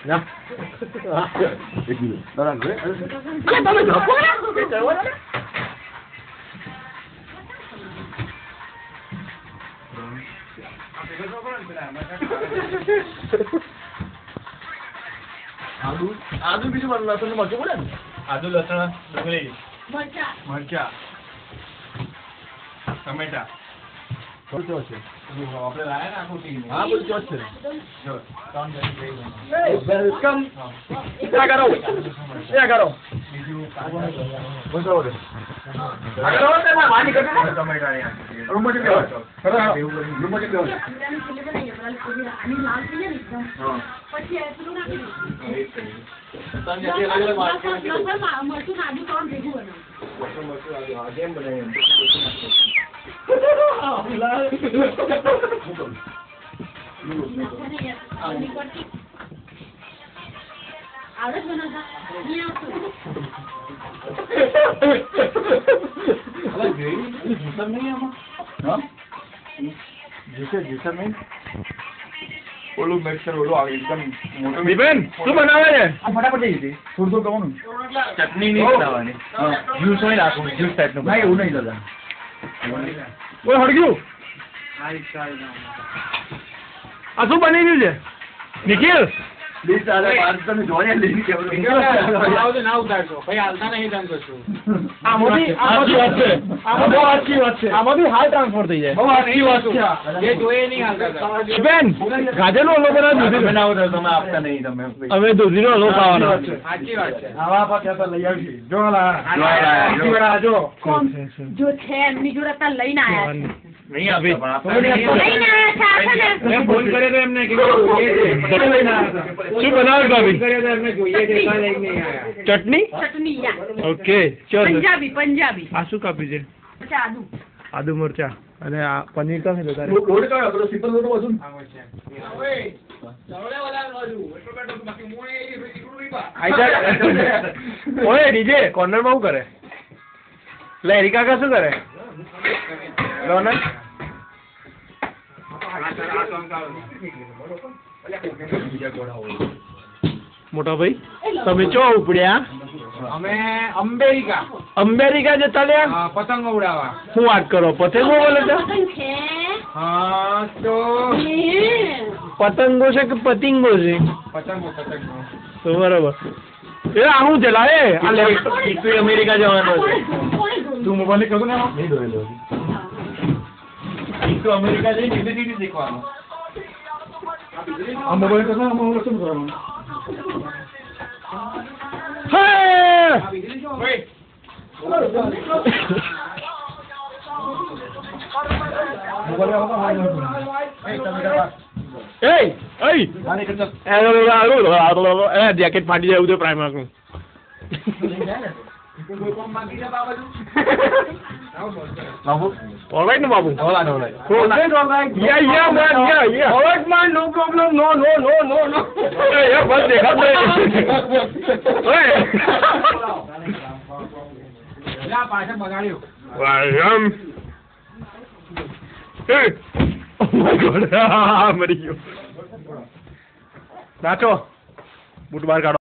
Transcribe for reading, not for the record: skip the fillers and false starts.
ના એક મિનિટ દાદા ઘરે તમે ધપો કે ચડવા આદુ બીજું લસણ મરચું બોલે ને આદુ લસણ ડુંગળી મરચા ટમેટા બધું છે આપણે લાયા ને આખું ટીમ હા બધું ચોટ છે જો વેલકમ એ કરો બીજું બોલો રે આગળ તે માની કરે ટમેટા યાર રૂમમાં કેવો રૂમમાં કેવો આની લાલ થઈ ને એકદમ પછી એટલું નાખી તને જે લાગે મરચું નાડુ કોણ ભેગું બનાવ મરચું આ જેમ બનાવ્યું ઓલું મિક્સર ઓલું આવે એકદમ મોટું બેન શું બનાવે છે ફટાફટ થઈ જતી થોડું કહું ચટણી નહીં બનાવવાની જ્યુસ હોય નાખવું જ્યુસ ટાઈપનું ના એવું નહીં દાદા ઓય હળગ્યું આ શું બની ગયું છે નિખિલ પ્લીઝ દાદા બાર તમે જોયા લઈને કેવડો ના ઉતારશો ભાઈ હાલતા નહીં કામ કરશું આમાંથી વાત છે આમાં બહુ સાચી વાત છે આમાંથી હાલ ટ્રાન્સફર થઈ જાય બહુ સાચી વાત છે જે જોઈએ નહીં હાલતા બેન ગાજરનો હલવો બનાવો તો તમે આપતા નહીં તમે હવે દૂધીનો હલવો ખાવાનો સાચી વાત છે આવા આપા કહેતા લઈ આવી જો છે એમની જોડે તા લઈને આયા નહીં આપી ફોન કરે તો એમને શું બનાવે ભાભી ચટણી ઓકે પંજાબી આ શું કાપી છે આદુ મરચા અને આ પનીર કા છે ઓય ડીજે કોર્નર માં શું કરે લે એરિકા કા શું કરે રોનક મોટા ભાઈ તમે ચો ઉપડ્યા અમે અમેરિકા જતા રહ્યા પતંગ ઉડાવવા શું વાત કરો પતંગો બોલે છે હા તો પતંગો છે કે પતિંગો છે પતંગો તો બરાબર એ આવું છે લાવે આ લે અમેરિકા જવાનો છે તું મોબાઈલ કરું ને નહીં દોરેલો તો અમેરિકા જઈને બીજું શીખવાનું આ મોબાઈલ કરતા આમાં શું કરવાનું જેકેટ ફાટી જાય એવું પ્રાઇમર નું all right, no, Babu. All right. Yeah, man. Yeah. All right, man. No problem. No. Yeah, but they have it. Yeah, paisa bagadio. Hey. Oh my God. Mari gયો. નાચો બૂટ બહાર કાઢો